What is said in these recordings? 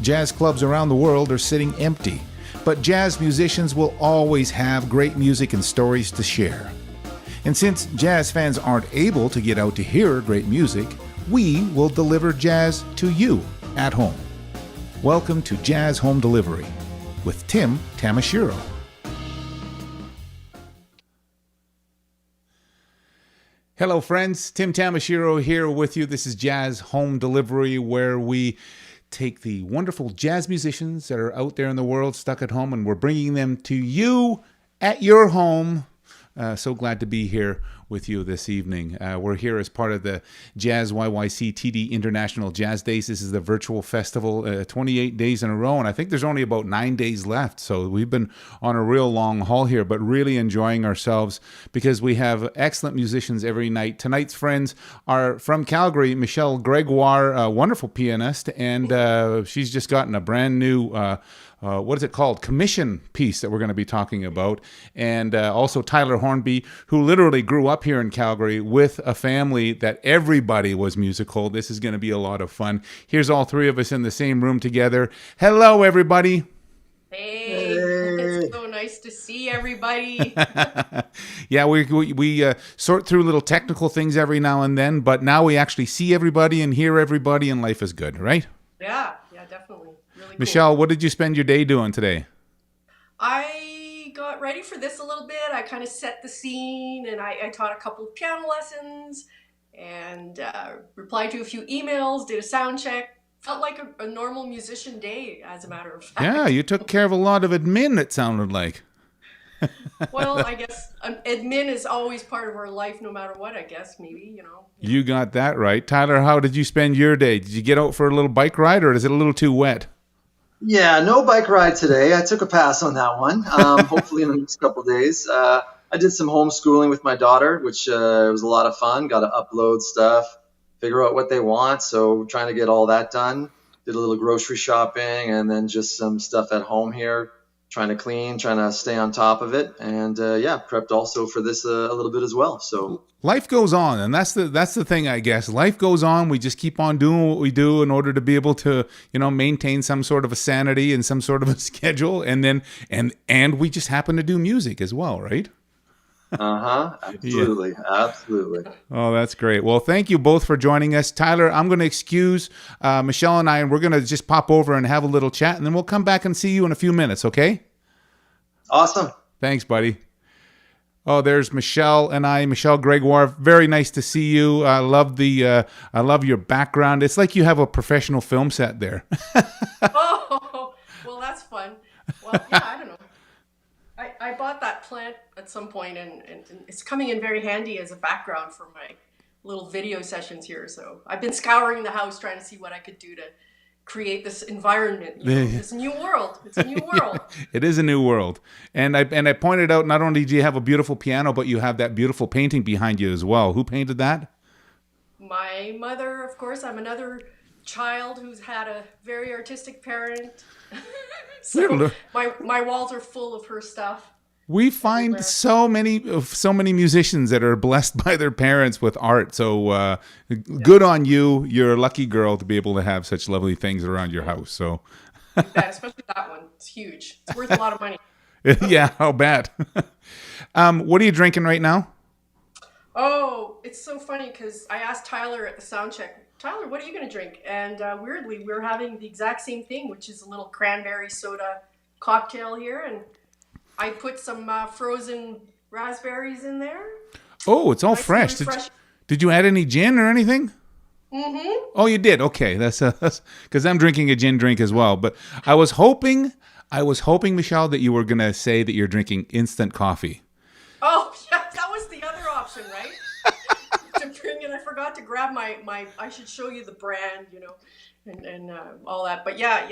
Jazz clubs around the world are sitting empty, but jazz musicians will always have great music and stories to share. And since jazz fans aren't able to get out to hear great music, we will deliver jazz to you at home. Welcome to Jazz Home Delivery with Tim Tamashiro. Hello friends, Tim Tamashiro here with you. This is Jazz Home Delivery, where we take the wonderful jazz musicians that are out there in the world stuck at home, and we're bringing them to you at your home. So glad to be here with you this evening. We're here as part of the JazzYYC TD International Jazz Days. This is the virtual festival, 28 days in a row, and I think there's only about 9 days left. So we've been on a real long haul here, but really enjoying ourselves because we have excellent musicians every night. Tonight's friends are from Calgary, Michelle Gregoire, a wonderful pianist, and she's just gotten a brand new what is it called? Commission piece that we're going to be talking about. And also Tyler Hornby, who literally grew up here in Calgary with a family that everybody was musical. This is going to be a lot of fun. Here's all three of us in the same room together. Hello, everybody. Hey, it's so nice to see everybody. Yeah, we sort through little technical things every now and then, but now we actually see everybody and hear everybody, and life is good, right? Yeah, definitely. Really cool. Michelle, what did you spend your day doing today? I got ready for this a little bit. I kind of set the scene, and I taught a couple of piano lessons and replied to a few emails, did a sound check. Felt like a normal musician day, as a matter of fact. Yeah, you took care of a lot of admin, it sounded like. Well, I guess admin is always part of our life, no matter what, I guess, maybe, you know. You got that right. Tyler, how did you spend your day? Did you get out for a little bike ride, or is it a little too wet? Yeah, no bike ride today. I took a pass on that one. Hopefully in the next couple of days. I did some homeschooling with my daughter, which was a lot of fun. Got to upload stuff, figure out what they want. So trying to get all that done. Did a little grocery shopping, and then just some stuff at home here. Trying to clean, trying to stay on top of it, and prepped also for this a little bit as well. So life goes on, and that's the thing, I guess. Life goes on. We just keep on doing what we do in order to be able to, maintain some sort of a sanity and some sort of a schedule, and then and we just happen to do music as well, right? Absolutely, yeah. Absolutely. Oh, that's great. Well, thank you both for joining us. Tyler, I'm going to excuse Michelle and I, and we're going to just pop over and have a little chat, and then we'll come back and see you in a few minutes, okay? Awesome. Thanks, buddy. Oh, there's Michelle and I, Michelle Gregoire. Very nice to see you. I love your background. It's like you have a professional film set there. Oh, well, that's fun. Well, yeah, I don't know. I bought that plant at some point, and it's coming in very handy as a background for my little video sessions here. So I've been scouring the house trying to see what I could do to create this environment, this new world. It's a new world. It is a new world. And I pointed out, not only do you have a beautiful piano, but you have that beautiful painting behind you as well. Who painted that? My mother, of course. I'm another child who's had a very artistic parent. So my walls are full of her stuff. We find so many musicians that are blessed by their parents with art. So good on you. You're a lucky girl to be able to have such lovely things around your house. So especially that one. It's huge. It's worth a lot of money. Yeah, I'll bet. What are you drinking right now? Oh, it's so funny because I asked Tyler at the sound check, Tyler, what are you going to drink? And weirdly, we're having the exact same thing, which is a little cranberry soda cocktail here. And I put some frozen raspberries in there. Oh, it's all fresh. Did you add any gin or anything? Mm-hmm. Oh, you did? Okay. That's because I'm drinking a gin drink as well. But I was hoping, Michelle, that you were going to say that you're drinking instant coffee. Oh, yeah, that was the other option, right? To bring in, I forgot to grab my I should show you the brand, and all that. But yeah,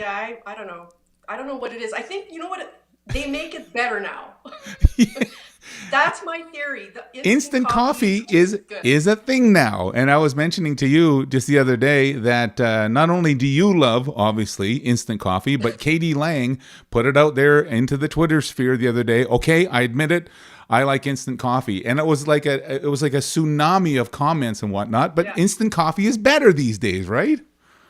I don't know. I don't know what it is. I think, they make it better now. That's my theory. The instant coffee is a thing now. And I was mentioning to you just the other day that not only do you love, obviously, instant coffee, but Katie Lang put it out there into the Twitter sphere the other day. Okay, I admit it. I like instant coffee. And it was like a tsunami of comments and whatnot. But instant coffee is better these days, right?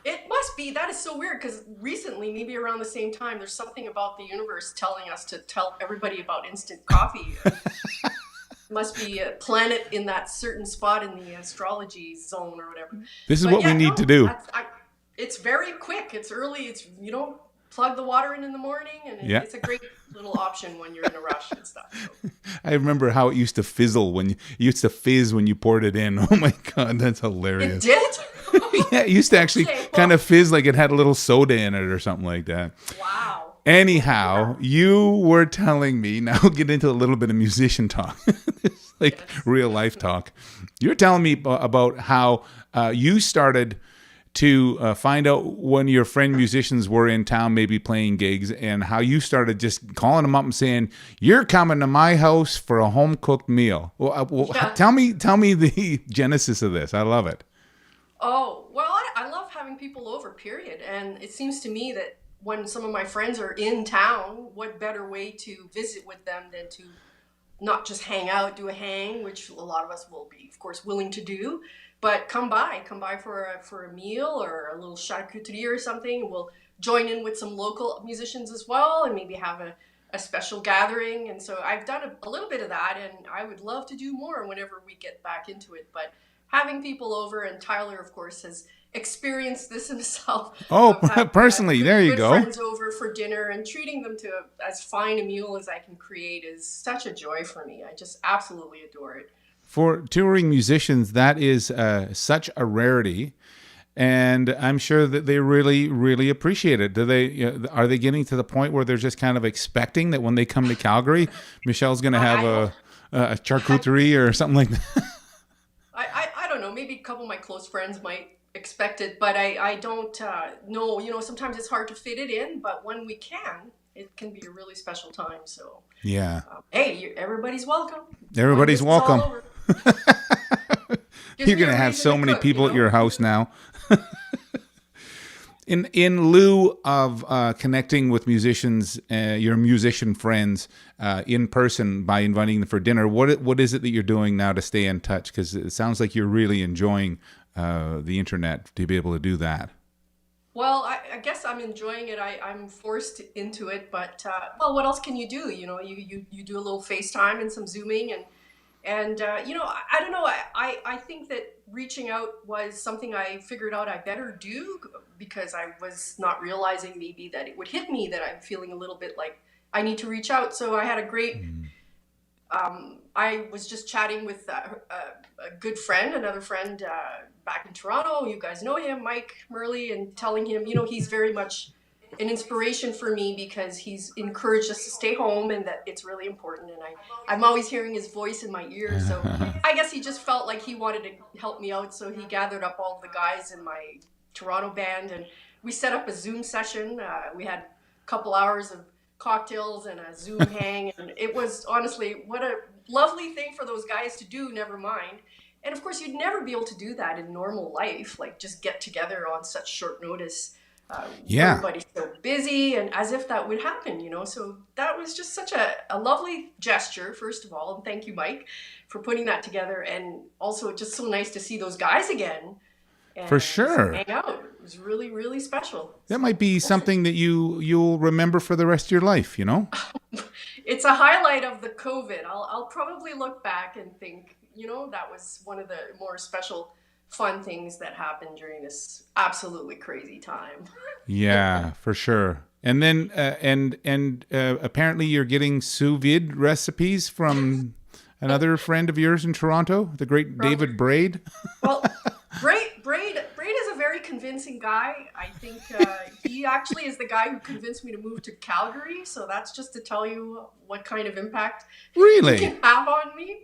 It must that is so weird because recently, maybe around the same time, there's something about the universe telling us to tell everybody about instant coffee. Must be a planet in that certain spot in the astrology zone or whatever. This is But what we yeah, need no, to do. it's very quick. It's early. It's, you know, plug the water in the morning, and Yeah. it's a great little option when you're in a rush and stuff. So. I remember how it used to fizzle when it used to fizz when you poured it in. Oh my God, that's It hilarious. did? Yeah, it used to actually Okay, kind well- of fizz like it had a little soda in it or something like that. Wow. Anyhow, you were telling me, now we'll get into a little bit of musician talk, It's like real life talk. You're telling me about how you started to find out when your friend musicians were in town, maybe playing gigs, and how you started just calling them up and saying, "You're coming to my house for a home cooked meal." Well, Yeah. tell me the genesis of this. I love it. Oh, well, I love having people over, period. And it seems to me that when some of my friends are in town, what better way to visit with them than to not just hang out, do a hang, which a lot of us will be, of course, willing to do, but come by for a meal or a little charcuterie or something. We'll join in with some local musicians as well and maybe have a special gathering. And so I've done a little bit of that, and I would love to do more whenever we get back into it. But having people over, and Tyler, of course, has experienced this himself. Oh, of having, personally, there you good go. friends over for dinner and treating them to as fine a meal as I can create is such a joy for me. I just absolutely adore it. For touring musicians, that is such a rarity, and I'm sure that they really, really appreciate it. Are they getting to the point where they're just kind of expecting that when they come to Calgary, Michelle's going to have a charcuterie or something like that? I don't know. Maybe a couple of my close friends might expect it, but I don't know. You know, sometimes it's hard to fit it in, but when we can, it can be a really special time. So Yeah. Hey, everybody's welcome. Everybody's When this is all welcome. over. You're going to have so many people at your house now. In lieu of connecting with musicians, your musician friends in person by inviting them for dinner, what is it that you're doing now to stay in touch? Because it sounds like you're really enjoying the internet to be able to do that. Well, I guess I'm enjoying it. I'm forced into it, but well, what else can you do? You know, you do a little FaceTime and some Zooming, and you know, I don't know. I think that reaching out was something I figured out I better do because I was not realizing maybe that it would hit me that I'm feeling a little bit like I need to reach out. So I had a great. I was just chatting with a good friend, another friend back in Toronto. You guys know him, Mike Murley, and telling him, you know, he's very much an inspiration for me because he's encouraged us to stay home and that it's really important. And I'm always hearing his voice in my ear. So I guess he just felt like he wanted to help me out. So he gathered up all the guys in my Toronto band and we set up a Zoom session. We had a couple hours of cocktails and a Zoom hang. And it was honestly, what a lovely thing for those guys to do, never mind. And of course, you'd never be able to do that in normal life, like just get together on such short notice. Yeah. Everybody's so busy and as if that would happen, you know. So that was just such a lovely gesture, first of all. And thank you, Mike, for putting that together. And also just so nice to see those guys again. And For sure. hang out. It was really, really special. That might be something that you'll remember for the rest of your life, you know? It's a highlight of the COVID. I'll probably look back and think, you know, that was one of the more special fun things that happened during this absolutely crazy time. Yeah, for sure. And then, apparently you're getting sous vide recipes from another friend of yours in Toronto, the great David Braid. Well, Braid is a very convincing guy. I think he actually is the guy who convinced me to move to Calgary. So that's just to tell you what kind of impact Really? he can have on me.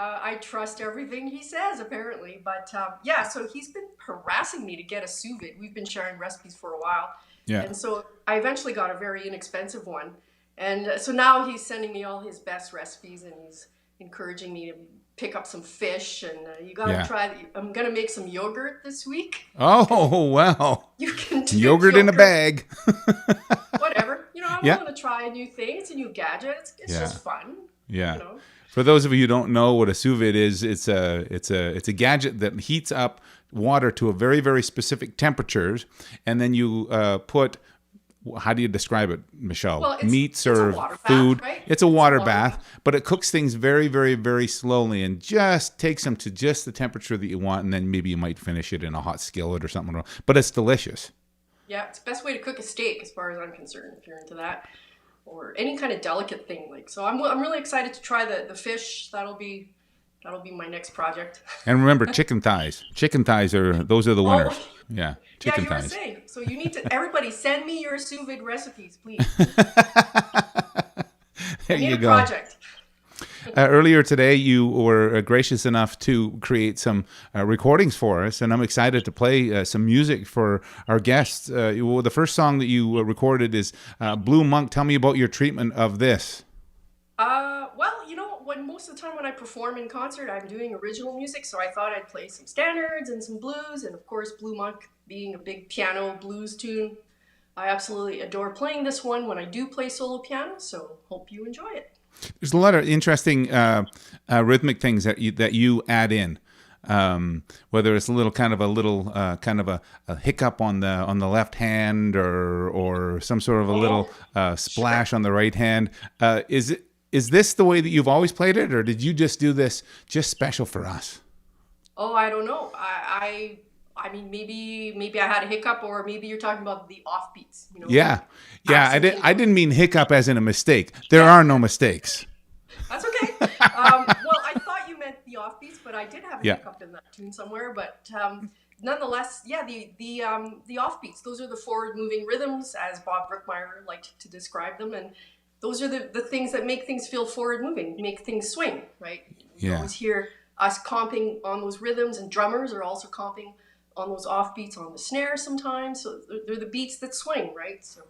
I trust everything he says, apparently. But yeah, so he's been harassing me to get a sous vide. We've been sharing recipes for a while. Yeah. And so I eventually got a very inexpensive one. And so now he's sending me all his best recipes and he's encouraging me to pick up some fish. And you got to try. I'm going to make some yogurt this week. Oh, well. You can do Yogurt in a bag. Whatever. You know, I'm willing to try new things, a new gadget. It's just fun. Yeah. You know. For those of you who don't know what a sous vide is, it's a gadget that heats up water to a very, very specific temperatures, and then you put, how do you describe it, Michelle? Well, Meats it's a or water bath, food. right? It's a water bath, but it cooks things very, very, very slowly and just takes them to just the temperature that you want, and then maybe you might finish it in a hot skillet or something. But it's delicious. Yeah, it's the best way to cook a steak as far as I'm concerned, if you're into that. Or any kind of delicate thing. Like, so I'm really excited to try the fish. That'll be my next project. And remember, chicken thighs. Chicken thighs are the winners. Yeah, chicken you were thighs. saying. So you need to, everybody send me your sous vide recipes, please. There I need you a go. project. Earlier today, you were gracious enough to create some recordings for us, and I'm excited to play some music for our guests. The first song that you recorded is Blue Monk. Tell me about your treatment of this. Well, when most of the time when I perform in concert, I'm doing original music, so I thought I'd play some standards and some blues, and of course, Blue Monk being a big piano blues tune. I absolutely adore playing this one when I do play solo piano, so hope you enjoy it. There's a lot of interesting rhythmic things that you add in. Whether it's a hiccup on the left hand or some sort of a little splash on the right hand. Is this the way that you've always played it, or did you just do this just special for us? Oh, I don't know. I mean, maybe I had a hiccup, or maybe you're talking about the offbeats. Yeah. I didn't mean hiccup as in a mistake. There are no mistakes. That's okay. Well, I thought you meant the offbeats, but I did have a hiccup in that tune somewhere. But nonetheless, the offbeats. Those are the forward-moving rhythms, as Bob Brookmeyer liked to describe them, and those are the things that make things feel forward-moving, make things swing, right? You always hear us comping on those rhythms, and drummers are also comping on those offbeats on the snare sometimes. So they're the beats that swing, right? So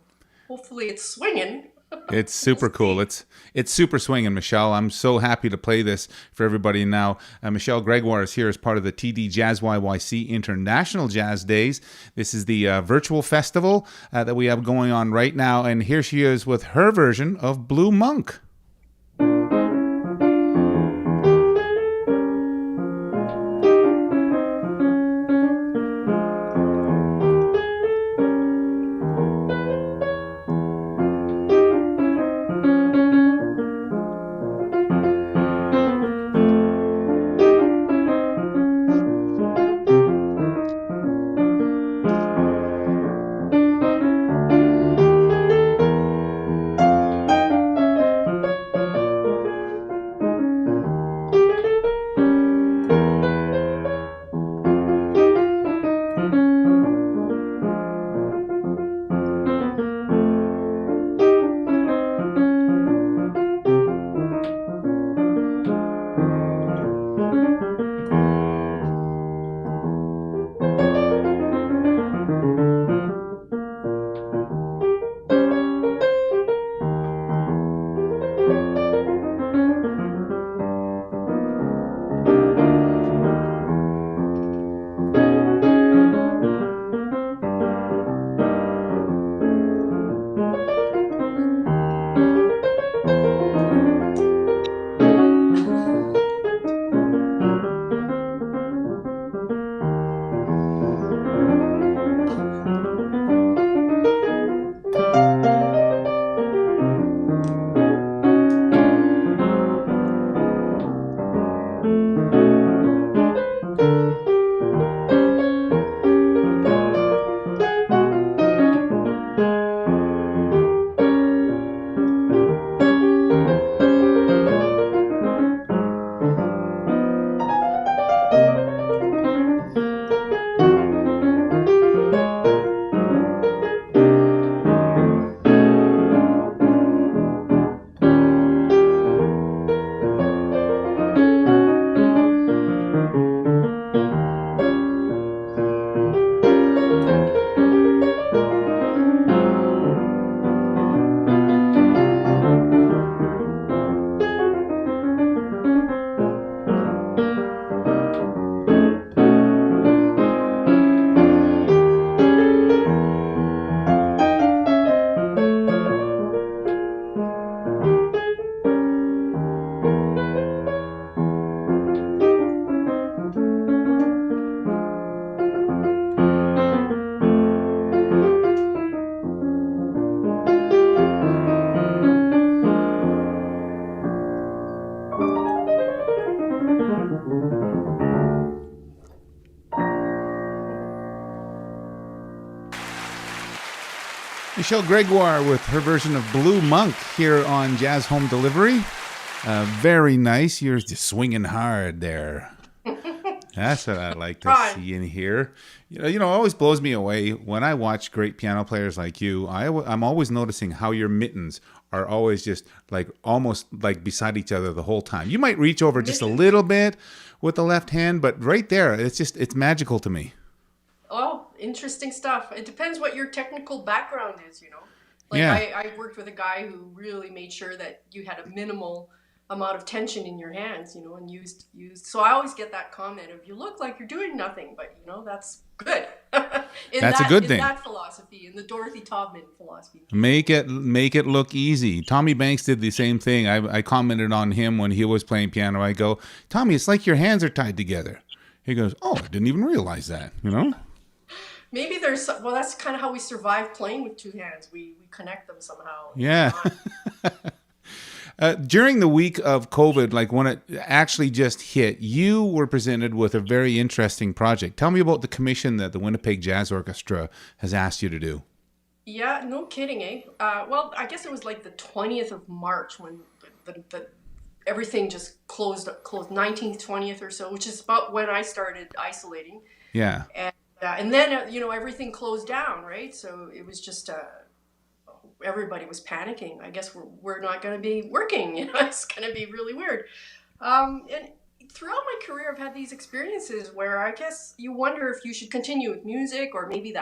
hopefully it's swinging. It's super cool. It's super swinging, Michelle. I'm so happy to play this for everybody now. Michelle Gregoire is here as part of the TD JazzYYC International Jazz Days. This is the virtual festival that we have going on right now, and here she is with her version of Blue Monk. Michelle Gregoire with her version of Blue Monk here on Jazz Home Delivery. Very nice. You're just swinging hard there. That's what I like to see and hear. It always blows me away when I watch great piano players like you. I'm always noticing how your mittens are always just like almost like beside each other the whole time. You might reach over just a little bit with the left hand, but right there, it's magical to me. Oh, interesting stuff. It depends what your technical background is, Like Yeah. I worked with a guy who really made sure that you had a minimal amount of tension in your hands, and used. So I always get that comment of, you look like you're doing nothing, but that's good. That's a good thing. In that philosophy, in the Dorothy Taubman philosophy. Make it look easy. Tommy Banks did the same thing. I commented on him when he was playing piano. I go, Tommy, it's like your hands are tied together. He goes, oh, I didn't even realize that, Maybe that's kind of how we survive playing with two hands. We connect them somehow. Yeah. During the week of COVID, like when it actually just hit, you were presented with a very interesting project. Tell me about the commission that the Winnipeg Jazz Orchestra has asked you to do. Yeah, no kidding, eh? Well, I guess it was like the 20th of March when the everything just closed 19th, 20th or so, which is about when I started isolating. Yeah. And then, everything closed down, right? So it was just, everybody was panicking. I guess we're not going to be working. It's going to be really weird. And throughout my career, I've had these experiences where I guess you wonder if you should continue with music, or maybe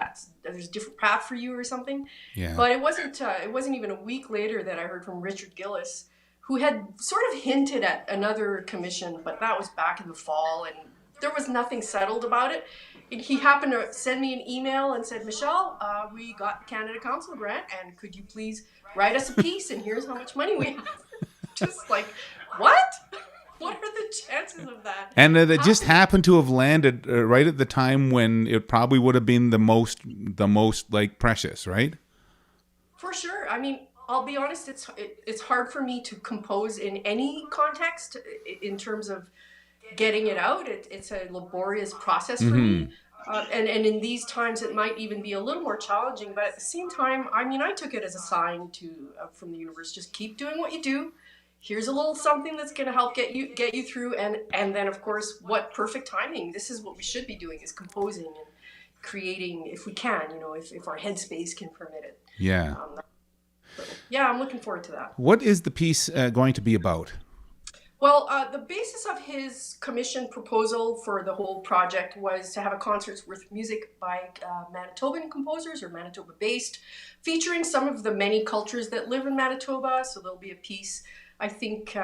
there's a different path for you or something. Yeah. But it wasn't even a week later that I heard from Richard Gillis, who had sort of hinted at another commission, but that was back in the fall, and there was nothing settled about it. He happened to send me an email and said, Michelle, we got the Canada Council grant, and could you please write us a piece, and here's how much money we have. Just like, what? What are the chances of that? And it just happened to have landed right at the time when it probably would have been the most like precious, right? For sure. I mean, I'll be honest, it's hard for me to compose in any context in terms of getting it out. It's a laborious process for me. And in these times, it might even be a little more challenging. But at the same time, I mean, I took it as a sign from the universe, just keep doing what you do. Here's a little something that's going to help get you through. And then, of course, what perfect timing. This is what we should be doing, is composing and creating, if we can, if our headspace can permit it. Yeah. Yeah, I'm looking forward to that. What is the piece going to be about? Well, the basis of his commission proposal for the whole project was to have a concert with music by Manitoban composers, or Manitoba-based, featuring some of the many cultures that live in Manitoba. So there'll be a piece, I think,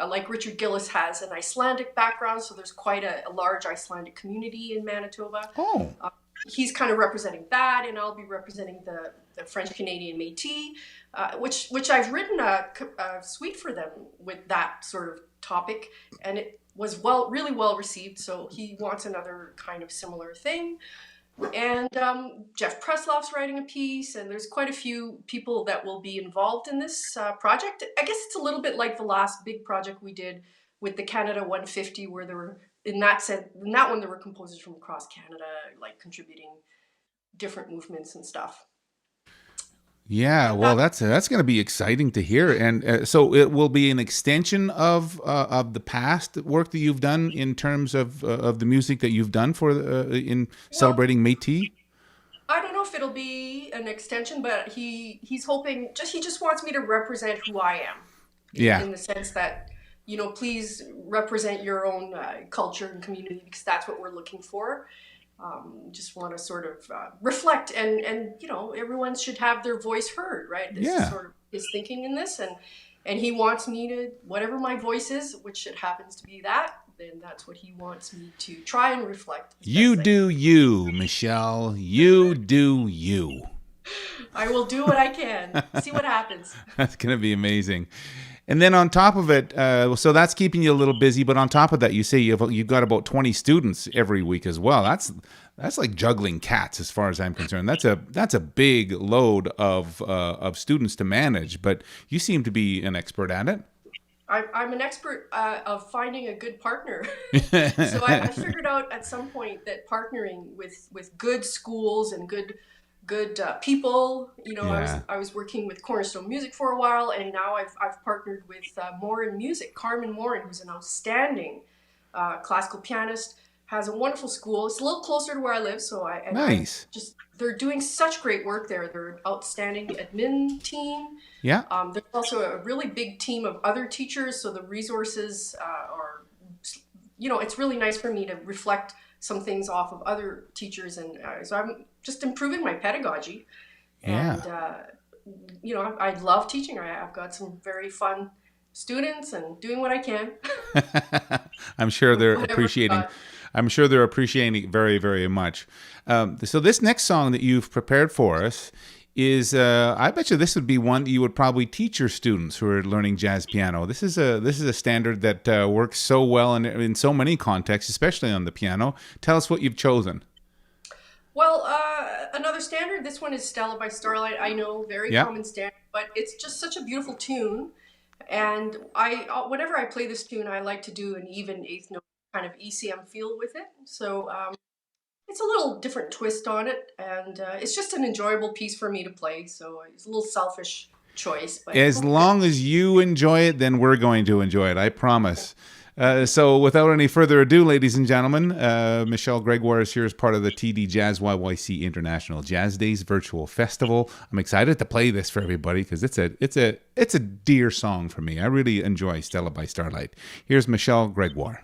like Richard Gillis has an Icelandic background, so there's quite a large Icelandic community in Manitoba. Oh. He's kind of representing that, and I'll be representing the French-Canadian Métis, which I've written a suite for them with that sort of topic, and it was really well received. So he wants another kind of similar thing. And Jeff Presloff's writing a piece, and there's quite a few people that will be involved in this project. I guess it's a little bit like the last big project we did with the Canada 150, where there were, in that one, there were composers from across Canada, like contributing different movements and stuff. Yeah, well, that's going to be exciting to hear, and so it will be an extension of the past work that you've done in terms of the music that you've done for in celebrating Métis. I don't know if it'll be an extension, but he's hoping he just wants me to represent who I am. Yeah. In the sense that, please represent your own culture and community, because that's what we're looking for. Just want to sort of reflect, and everyone should have their voice heard, right? This is sort of his thinking in this, and he wants me to, whatever my voice is, which it happens to be that, then that's what he wants me to try and reflect. You do you, Michelle. You do you. I will do what I can. See what happens. That's going to be amazing. And then on top of it, so that's keeping you a little busy. But on top of that, you say you've got about 20 students every week as well. That's like juggling cats, as far as I'm concerned. That's a big load of students to manage. But you seem to be an expert at it. I'm an expert of finding a good partner. So I figured out at some point that partnering with good schools and good good people. You know, Yeah. I was working with Cornerstone Music for a while, and now I've partnered with Morin Music. Carmen Morin, who's an outstanding classical pianist, has a wonderful school. It's a little closer to where I live, so I Nice. just they're doing such great work there. They're an outstanding admin team. Yeah. There's also a really big team of other teachers, so the resources are, you know, it's really nice for me to reflect some things off of other teachers, and so I'm just improving my pedagogy. Yeah. And you know, I love teaching. I've got some very fun students and doing what I can. I'm sure they're Whatever I've appreciating. got. I'm sure they're appreciating it very, very much. So this next song that you've prepared for us is, I bet you this would be one that you would probably teach your students who are learning jazz piano. This is a standard that works so well in so many contexts, especially on the piano. Tell us what you've chosen. Well, another standard. This one is Stella by Starlight. I know, very Yeah. common standard, but it's just such a beautiful tune. And whenever I play this tune, I like to do an even eighth note kind of ECM feel with it. So it's a little different twist on it, and it's just an enjoyable piece for me to play. So it's a little selfish choice, but As long as you enjoy it, then we're going to enjoy it. I promise. So without any further ado, ladies and gentlemen, Michelle Gregoire is here as part of the TD JazzYYC International Jazz Days Virtual Festival. I'm excited to play this for everybody because it's a dear song for me. I really enjoy Stella by Starlight. Here's Michelle Gregoire.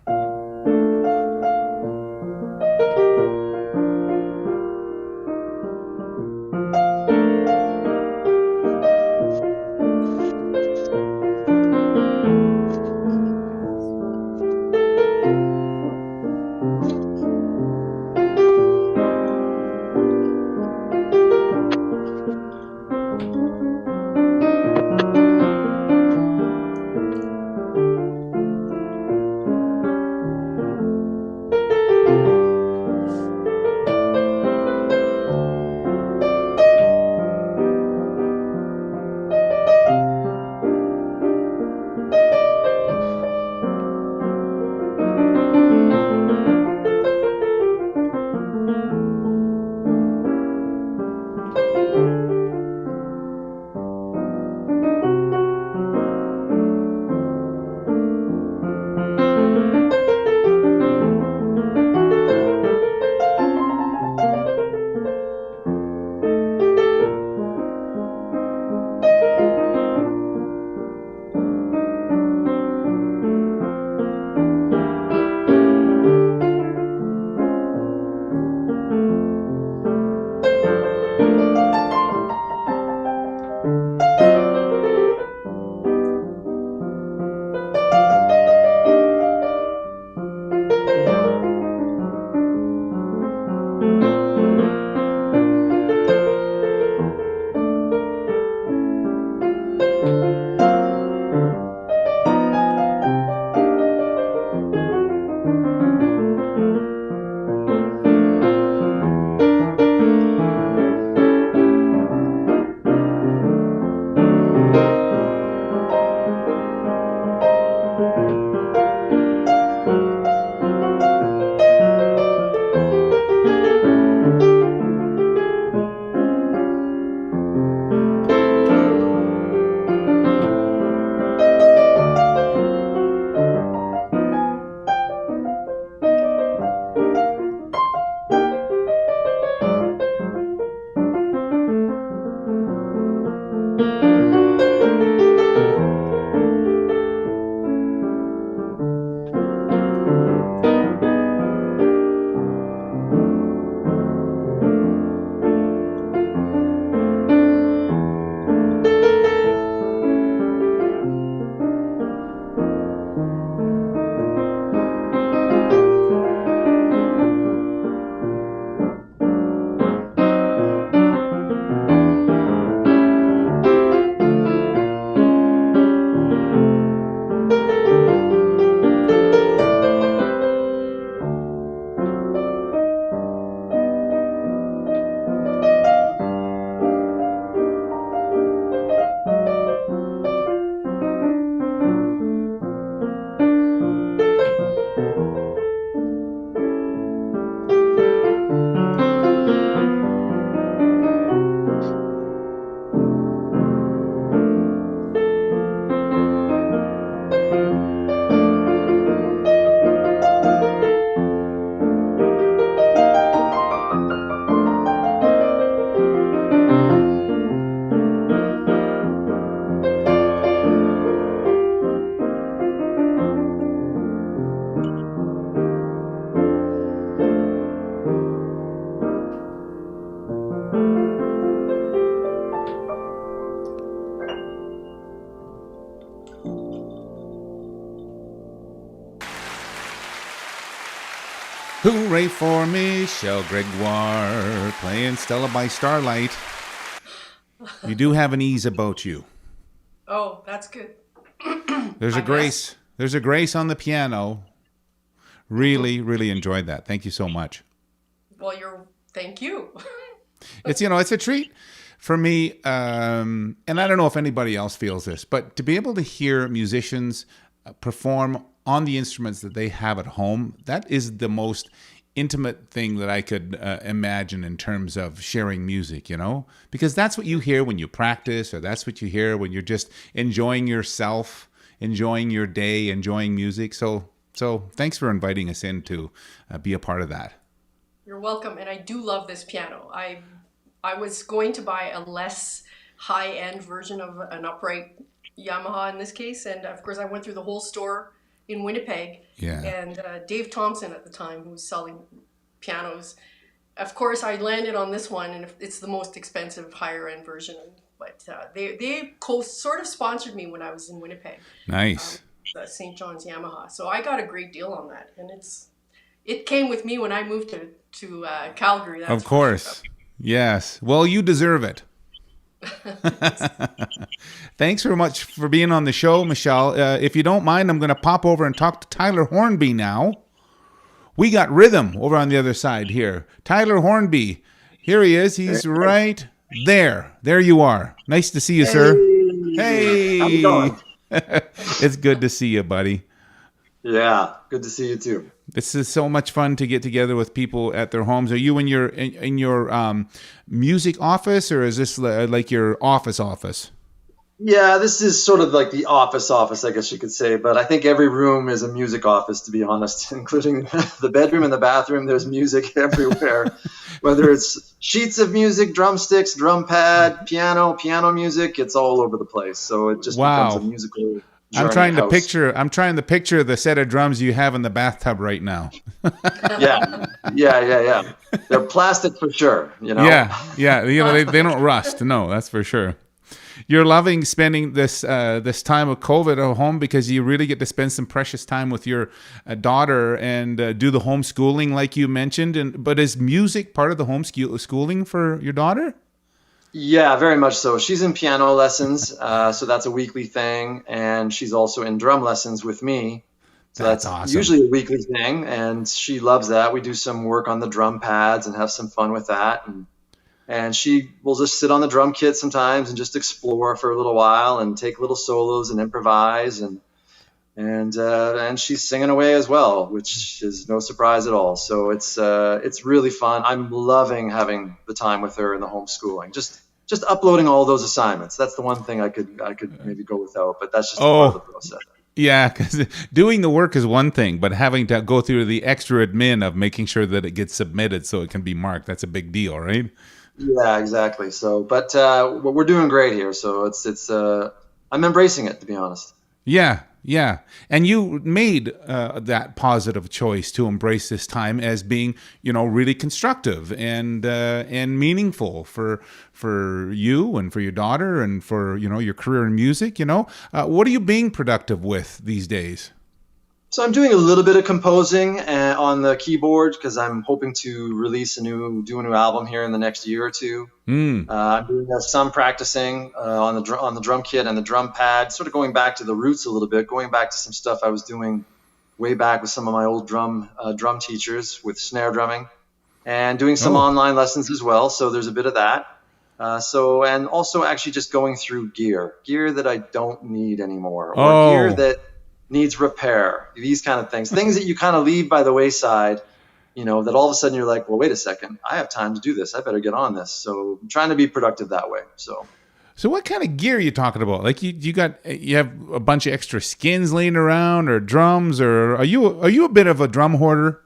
Hooray for Michelle Gregoire playing Stella by Starlight. You do have an ease about you. Oh, that's good. There's a grace. There's a grace on the piano. Really, really enjoyed that. Thank you so much. Well, thank you. It's it's a treat for me, and I don't know if anybody else feels this, but to be able to hear musicians perform on the instruments that they have at home, that is the most intimate thing that I could imagine in terms of sharing music, because that's what you hear when you practice, or that's what you hear when you're just enjoying yourself, enjoying your day, enjoying music. So thanks for inviting us in to be a part of that. You're welcome. And I do love this piano. I was going to buy a less high-end version of an upright Yamaha in this case. And of course, I went through the whole store in Winnipeg. Yeah. And Dave Thompson at the time, who was selling pianos, of course, I landed on this one, and it's the most expensive, higher-end version. But they sort of sponsored me when I was in Winnipeg. Nice. The St. John's Yamaha. So I got a great deal on that. And it came with me when I moved to Calgary. Of course. Yes. Well, you deserve it. Thanks very much for being on the show, Michelle. If you don't mind, I'm going to pop over and talk to Tyler Hornby now. We got rhythm over on the other side here. Tyler Hornby. Here he is. He's right there. There you are. Nice to see you, sir. Hey. How's it going? It's good to see you, buddy. Yeah, good to see you too. This is so much fun to get together with people at their homes. Are you in your music office, or is this like your office? Yeah, this is sort of like the office, I guess you could say. But I think every room is a music office, to be honest, including the bedroom and the bathroom. There's music everywhere, whether it's sheets of music, drumsticks, drum pad, piano music. It's all over the place. So it just becomes a musical. I'm trying to picture the set of drums you have in the bathtub right now. Yeah. They're plastic for sure. Yeah. They don't rust. No, that's for sure. You're loving spending this time of COVID at home because you really get to spend some precious time with your daughter and do the homeschooling like you mentioned. But is music part of the homeschooling for your daughter? Yeah, very much so. She's in piano lessons, so that's a weekly thing, and she's also in drum lessons with me. So that's awesome. Usually a weekly thing, and she loves that. We do some work on the drum pads and have some fun with that, and she will just sit on the drum kit sometimes and just explore for a little while and take little solos and improvise, and she's singing away as well, which is no surprise at all. So it's really fun. I'm loving having the time with her in the homeschooling. Just uploading all those assignments. That's the one thing I could maybe go without, but that's just part of the process. Yeah, because doing the work is one thing, but having to go through the extra admin of making sure that it gets submitted so it can be marked, that's a big deal, right? Yeah, exactly. So, but we're doing great here. So it's I'm embracing it, to be honest. Yeah. And you made that positive choice to embrace this time as being, really constructive and meaningful for you and for your daughter and for, your career in music. What are you being productive with these days? So I'm doing a little bit of composing on the keyboard because I'm hoping to release do a new album here in the next year or two. I'm doing some practicing on the drum kit and the drum pad, sort of going back to the roots a little bit, going back to some stuff I was doing way back with some of my old drum teachers with snare drumming, and doing some online lessons as well. So there's a bit of that. And also actually just going through gear that I don't need anymore, or gear that needs repair, these kind of things that you kind of leave by the wayside, that all of a sudden you're like, well, wait a second, I have time to do this. I better get on this. So I'm trying to be productive that way. So what kind of gear are you talking about? Like you have a bunch of extra skins laying around, or drums, or are you a bit of a drum hoarder?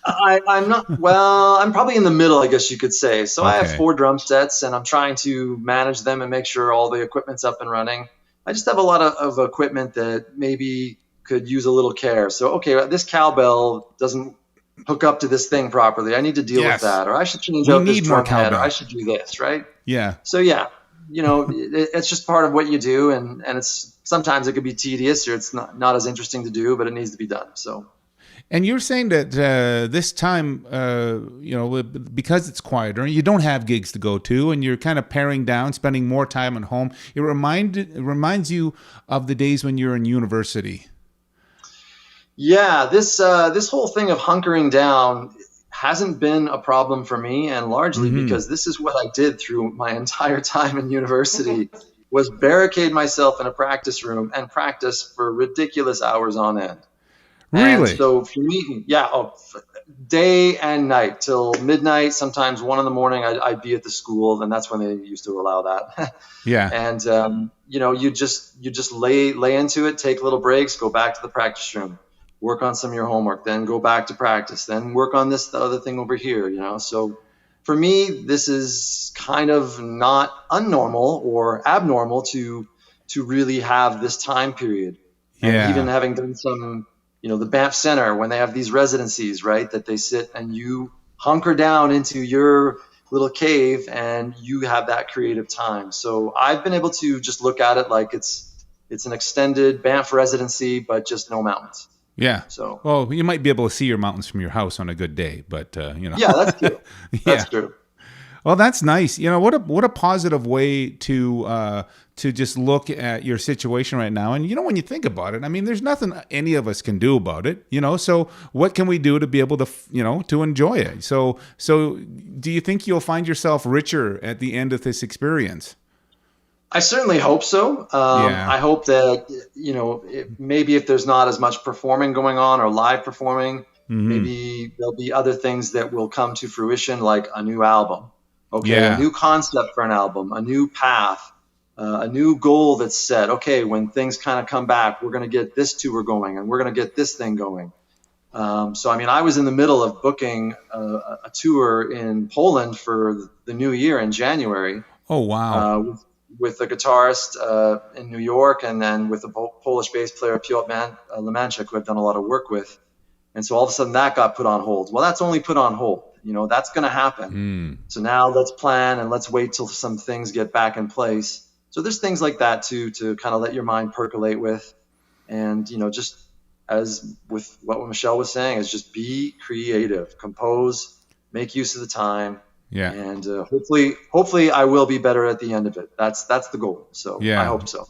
I'm not. Well, I'm probably in the middle, I guess you could say. So okay. I have 4 drum sets, and I'm trying to manage them and make sure all the equipment's up and running. I just have a lot of equipment that maybe could use a little care. So, okay, this cowbell doesn't hook up to this thing properly. I need to deal with that. Or I should change out this drum head, or I should do this, right? Yeah. So, yeah, it's just part of what you do. And it's sometimes it could be tedious, or it's not as interesting to do, but it needs to be done. So. And you're saying that this time, because it's quieter, you don't have gigs to go to, and you're kind of paring down, spending more time at home. It reminds you of the days when you're in university. Yeah, this whole thing of hunkering down hasn't been a problem for me, and largely because this is what I did through my entire time in university was barricade myself in a practice room and practice for ridiculous hours on end. And Really? so for me, day and night till midnight, sometimes 1 a.m. I'd be at the school, and that's when they used to allow that. Yeah. And you just lay into it, take little breaks, go back to the practice room, work on some of your homework, then go back to practice, then work on the other thing over here. So for me, this is kind of not unnormal or abnormal to really have this time period. And Yeah. even having done some, the Banff Center, when they have these residencies, right, that they sit and you hunker down into your little cave and you have that creative time. So I've been able to just look at it like it's an extended Banff residency, but just no mountains. Yeah. So, well, you might be able to see your mountains from your house on a good day, but Yeah, that's true. That's true. Well, that's nice. What a positive way to just look at your situation right now. And when you think about it, I mean, there's nothing any of us can do about it. So what can we do to be able to to enjoy it? So do you think you'll find yourself richer at the end of this experience? I certainly hope so. I hope that, maybe if there's not as much performing going on or live performing, maybe there'll be other things that will come to fruition, like a new album. Okay, a new concept for an album, a new path, a new goal that's set. Okay, when things kind of come back, we're going to get this tour going and we're going to get this thing going. So, I mean, I was in the middle of booking a tour in Poland for the new year in January. Oh, wow. With a guitarist in New York, and then with a Polish bass player, Piotr Lemanczyk, who I've done a lot of work with. And so all of a sudden that got put on hold. Well, that's only put on hold. That's going to happen. So now let's plan and let's wait till some things get back in place. So there's things like that too, to kind of let your mind percolate with. And, just as with what Michelle was saying, is just be creative, compose, make use of the time. Yeah. And hopefully I will be better at the end of it. That's the goal. So I hope so.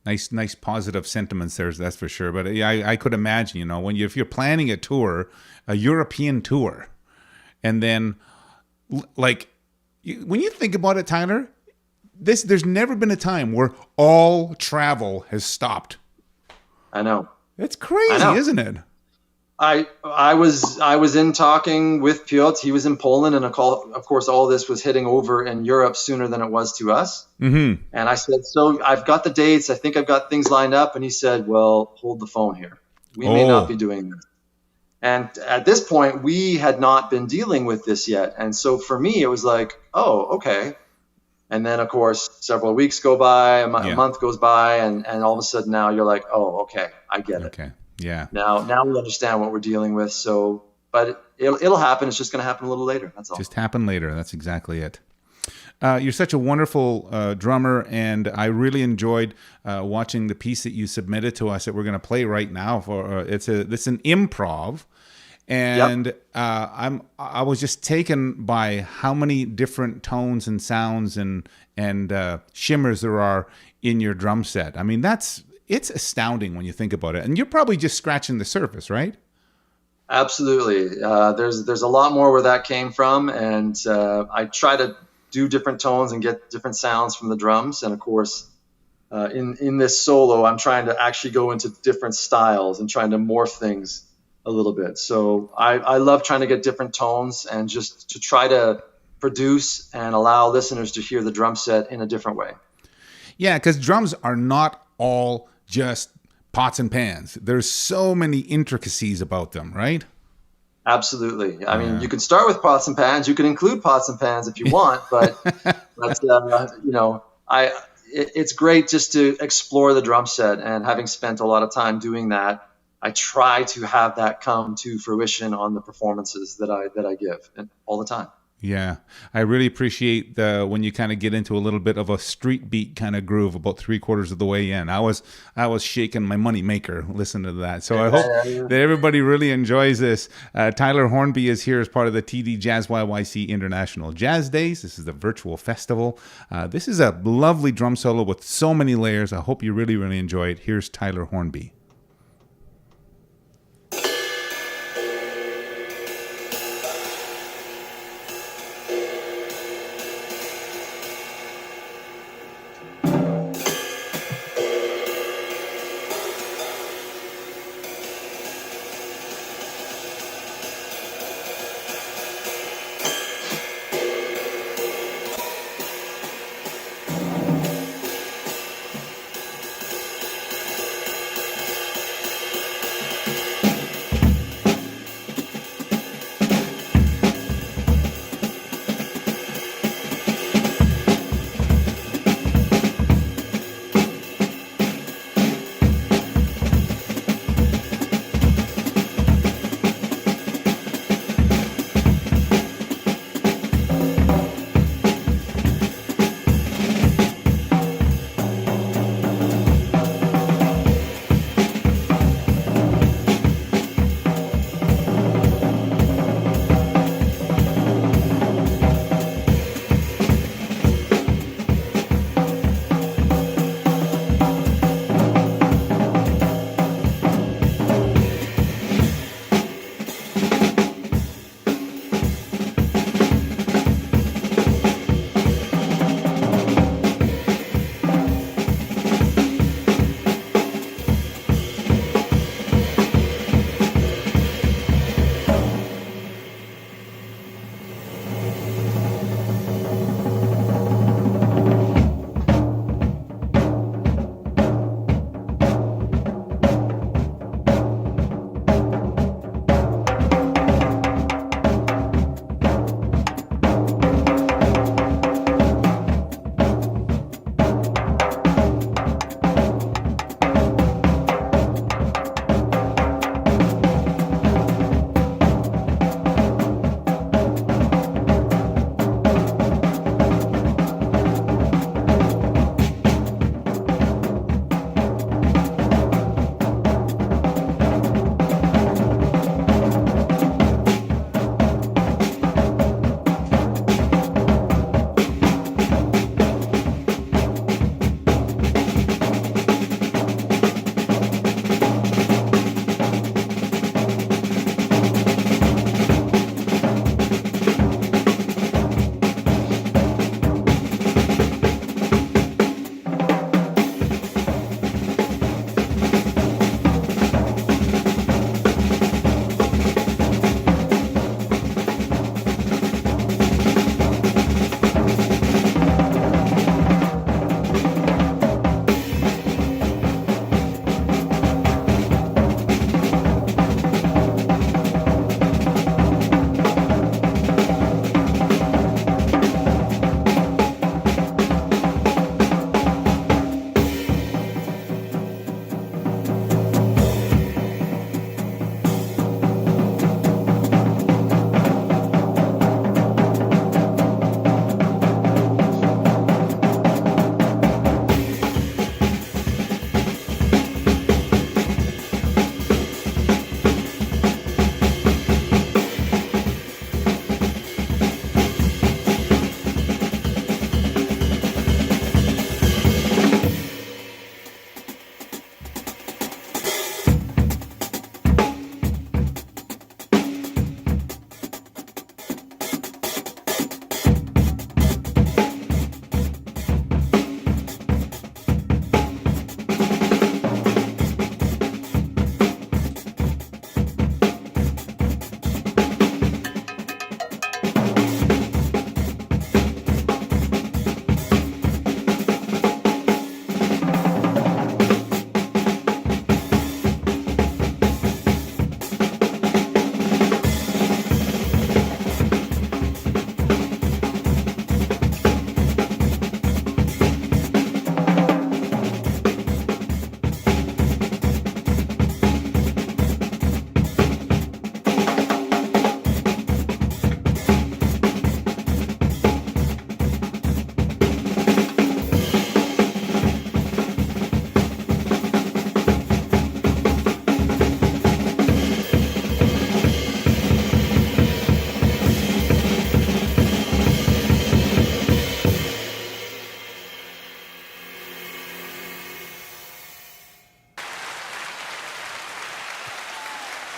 Nice positive sentiments there, that's for sure. But I could imagine, if you're planning a tour, a European tour, and then when you think about it, Tyler, there's never been a time where all travel has stopped. I know. It's crazy, isn't it? I was in talking with Piotr. He was in Poland, and of course, all this was hitting over in Europe sooner than it was to us. And I said, "So I've got the dates. I think I've got things lined up." And he said, "Well, hold the phone here. We may not be doing this." And at this point, we had not been dealing with this yet, and so for me, it was like, "Oh, okay." And then, of course, several weeks go by, a month goes by, and all of a sudden, now you're like, "Oh, okay, I get it." Okay. Yeah. Now we understand what we're dealing with. So, but it'll happen. It's just going to happen a little later. That's all. Just happen later. That's exactly it. You're such a wonderful drummer, and I really enjoyed watching the piece that you submitted to us that we're going to play right now. It's an improv, and I was just taken by how many different tones and sounds and shimmers there are in your drum set. I mean, it's astounding when you think about it. And you're probably just scratching the surface, right? Absolutely. There's a lot more where that came from. And I try to do different tones and get different sounds from the drums. And of course, in this solo, I'm trying to actually go into different styles and trying to morph things a little bit. So I love trying to get different tones and just to try to produce and allow listeners to hear the drum set in a different way. Yeah, because drums are not all just pots and pans. There's so many intricacies about them, right? Absolutely. I mean, you can start with pots and pans. You can include pots and pans if you want, but it's great just to explore the drum set. And having spent a lot of time doing that, I try to have that come to fruition on the performances that I give all the time. Yeah, I really appreciate the when you kind of get into a little bit of a street beat kind of groove about 3/4 of the way in. I was shaking my money maker listening to that. So I hope that everybody really enjoys this. Tyler Hornby is here as part of the TD JazzYYC International Jazz Days. This is the virtual festival. This is a lovely drum solo with so many layers. I hope you really, really enjoy it. Here's Tyler Hornby.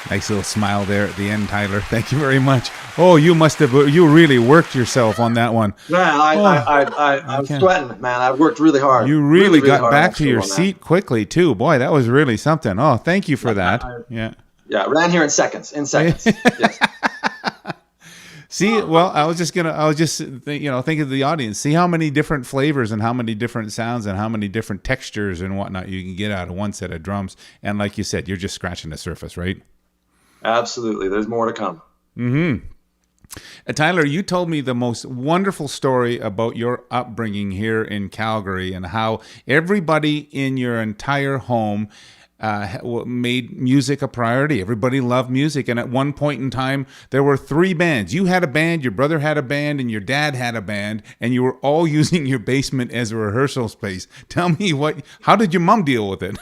Nice little smile there at the end, Tyler. Thank you very much. Oh, you really worked yourself on that one. Yeah, I was sweating, man. I worked really hard. You really got hard back to your seat quickly too. Boy, that was really something. Oh, thank you for that. Yeah. Yeah, ran here in seconds. Yes. See, well, I was just think of the audience. See how many different flavors and how many different sounds and how many different textures and whatnot you can get out of one set of drums. And like you said, you're just scratching the surface, right? Absolutely. There's more to come. Mm-hmm. Tyler, you told me the most wonderful story about your upbringing here in Calgary and how everybody in your entire home made music a priority. Everybody loved music. And at one point in time, there were 3 bands. You had a band, your brother had a band, and your dad had a band, and you were all using your basement as a rehearsal space. Tell me how did your mom deal with it?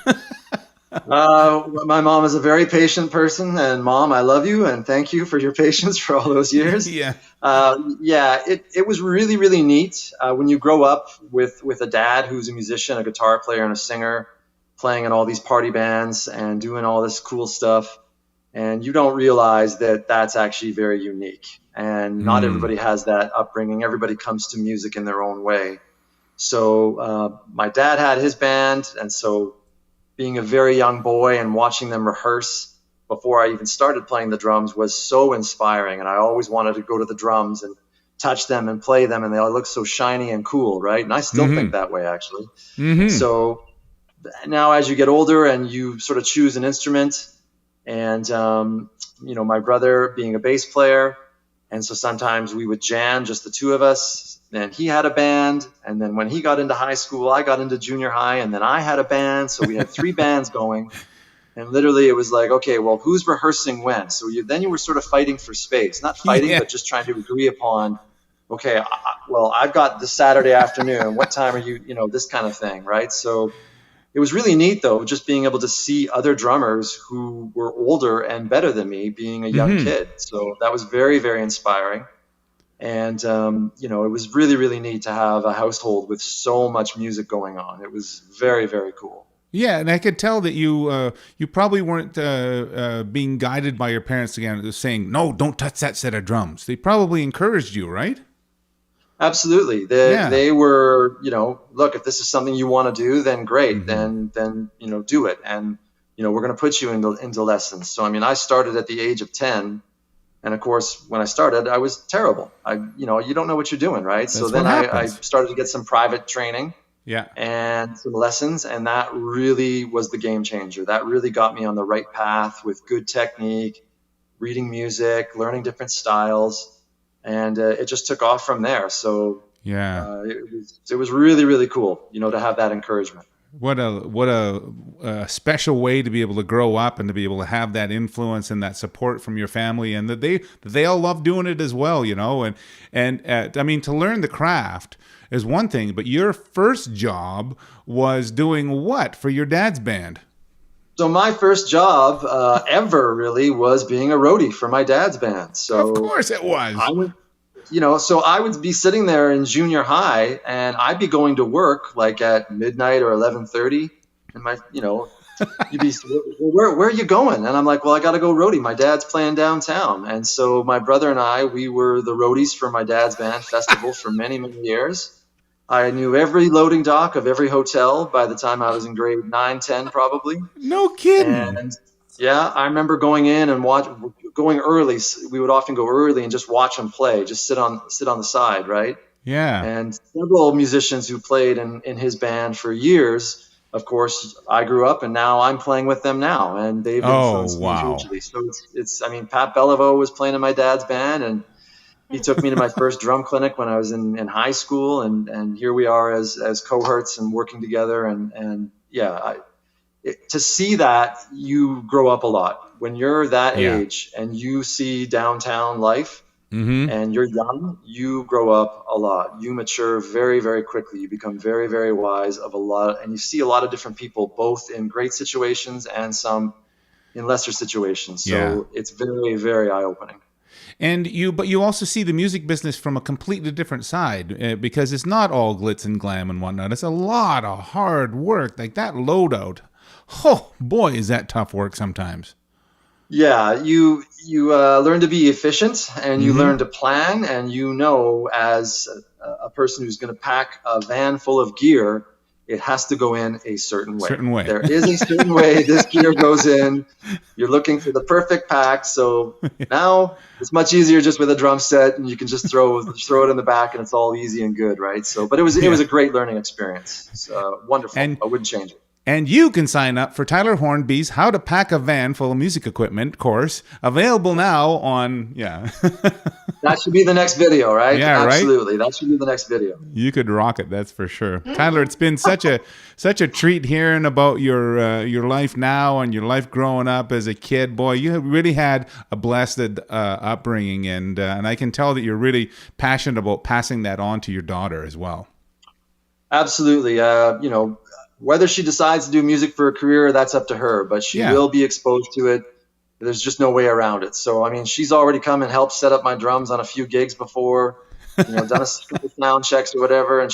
My mom is a very patient person, and Mom, I love you and thank you for your patience for all those years. Yeah. It was really, really neat when you grow up with a dad who's a musician, a guitar player, and a singer, playing in all these party bands and doing all this cool stuff. And you don't realize that that's actually very unique. And not everybody has that upbringing. Everybody comes to music in their own way. So my dad had his band, and so being a very young boy and watching them rehearse before I even started playing the drums was so inspiring. And I always wanted to go to the drums and touch them and play them, and they all look so shiny and cool, right? And I still think that way, actually. So now as you get older and you sort of choose an instrument, and my brother being a bass player, and so sometimes we would jam, just the 2 of us. Then he had a band, and then when he got into high school, I got into junior high, and then I had a band. So we had 3 bands going, and literally it was like, okay, well, who's rehearsing when? So then you were sort of fighting for space, not fighting, but just trying to agree upon, okay, I've got this Saturday afternoon. What time are you? This kind of thing, right? So it was really neat, though, just being able to see other drummers who were older and better than me being a young kid. So that was very, very inspiring. And, it was really, really neat to have a household with so much music going on. It was very, very cool. Yeah, and I could tell that you probably weren't being guided by your parents again, saying, no, don't touch that set of drums. They probably encouraged you, right? Absolutely. They were, look, if this is something you want to do, then great. Then do it. And, we're going to put you into lessons. So, I started at the age of 10. And of course, when I started, I was terrible. You don't know what you're doing, right? So then I started to get some private training, and some lessons, and that really was the game changer. That really got me on the right path with good technique, reading music, learning different styles, and it just took off from there. So it was really, really cool, to have that encouragement. What a special way to be able to grow up and to be able to have that influence and that support from your family, and that they all love doing it as well, and to learn the craft is one thing, but your first job was doing what for your dad's band? So my first job ever really was being a roadie for my dad's band. So of course it was. So I would be sitting there in junior high, and I'd be going to work like at midnight or 11:30, and you'd be, where are you going? And I'm like, well, I got to go roadie. My dad's playing downtown. And so my brother and I, we were the roadies for my dad's band festival for many, many years. I knew every loading dock of every hotel by the time I was in grade 9, 10, probably. No kidding. And I remember going in and going early. We would often go early and just watch them play, just sit on the side, right? Yeah. And several musicians who played in his band for years. Of course, I grew up, and now I'm playing with them now, and they've influenced me hugely. So it's Pat Beliveau was playing in my dad's band, and he took me to my first drum clinic when I was in high school, and here we are as cohorts and working together, to see that, you grow up a lot when you're that age and you see downtown life. And you're young, you grow up a lot. You mature very, very quickly. You become very, very wise of a lot, and you see a lot of different people, both in great situations and some in lesser situations. So it's very, very eye-opening. But you also see the music business from a completely different side, because it's not all glitz and glam and whatnot. It's a lot of hard work, like that loadout. Oh boy, is that tough work sometimes. Yeah, you learn to be efficient, and you learn to plan, and as a person who's going to pack a van full of gear, it has to go in a certain way. Certain way. There is a certain way this gear goes in. You're looking for the perfect pack, so now it's much easier just with a drum set, and you can just throw it in the back, and it's all easy and good, right? So, but it was a great learning experience. It's wonderful. I wouldn't change it. And you can sign up for Tyler Hornby's How to Pack a Van Full of Music Equipment course, available now on, That should be the next video, right? Yeah, absolutely. Right? That should be the next video. You could rock it, that's for sure. Tyler, it's been such a treat hearing about your life now and your life growing up as a kid. Boy, you have really had a blessed upbringing, and I can tell that you're really passionate about passing that on to your daughter as well. Absolutely. Whether she decides to do music for a career, that's up to her, but she will be exposed to it. There's just no way around it. So, I mean, she's already come and helped set up my drums on a few gigs before, done a couple sound checks or whatever. And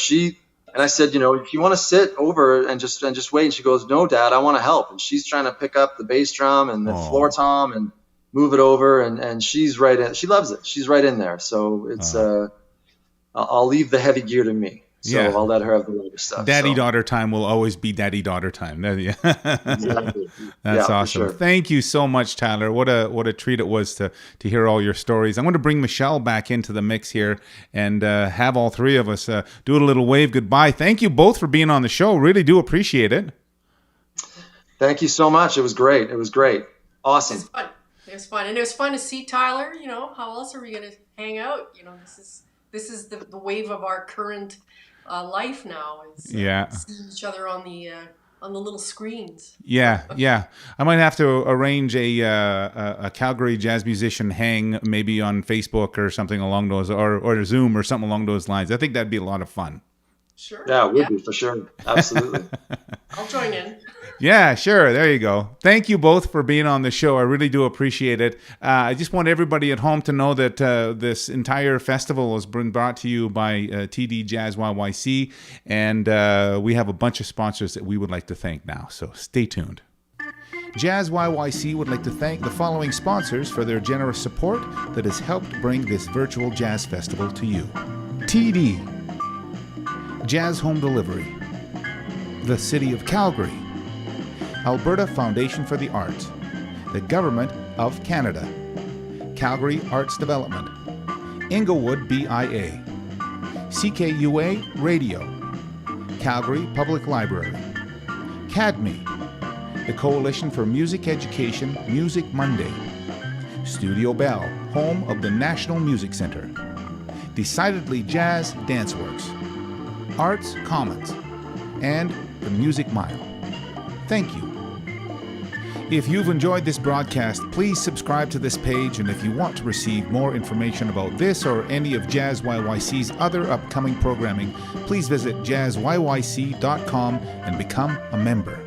I said, if you want to sit over and just wait. And she goes, no, Dad, I want to help. And she's trying to pick up the bass drum and the floor tom and move it over. And she's right in. She loves it. She's right in there. So it's, I'll leave the heavy gear to me. So I'll let her have the lighter stuff. Daddy-daughter time will always be daddy-daughter time. Exactly. That's awesome. Sure. Thank you so much, Tyler. What a treat it was to hear all your stories. I'm going to bring Michelle back into the mix here and have all three of us do a little wave goodbye. Thank you both for being on the show. Really do appreciate it. Thank you so much. It was great. Awesome. It was fun. And it was fun to see Tyler. How else are we going to hang out? This is the wave of our current life now. Is seeing each other on the little screens. Yeah. I might have to arrange a Calgary jazz musician hang, maybe on Facebook or something along those, or Zoom or something along those lines. I think that'd be a lot of fun. Sure. Yeah, it would be for sure. Absolutely. I'll join in. Yeah, sure. There you go. Thank you both for being on the show. I really do appreciate it. I just want everybody at home to know that this entire festival has been brought to you by TD JazzYYC, and we have a bunch of sponsors that we would like to thank now, so stay tuned. JazzYYC would like to thank the following sponsors for their generous support that has helped bring this virtual jazz festival to you. TD, Jazz Home Delivery, the City of Calgary, Alberta Foundation for the Arts, the Government of Canada, Calgary Arts Development, Inglewood BIA, CKUA Radio, Calgary Public Library, CADME, the Coalition for Music Education Music Monday, Studio Bell, home of the National Music Center, Decidedly Jazz Danceworks, Arts Commons, and the Music Mile. Thank you. If you've enjoyed this broadcast, please subscribe to this page, and if you want to receive more information about this or any of JazzYYC's other upcoming programming, please visit jazzyyc.com and become a member.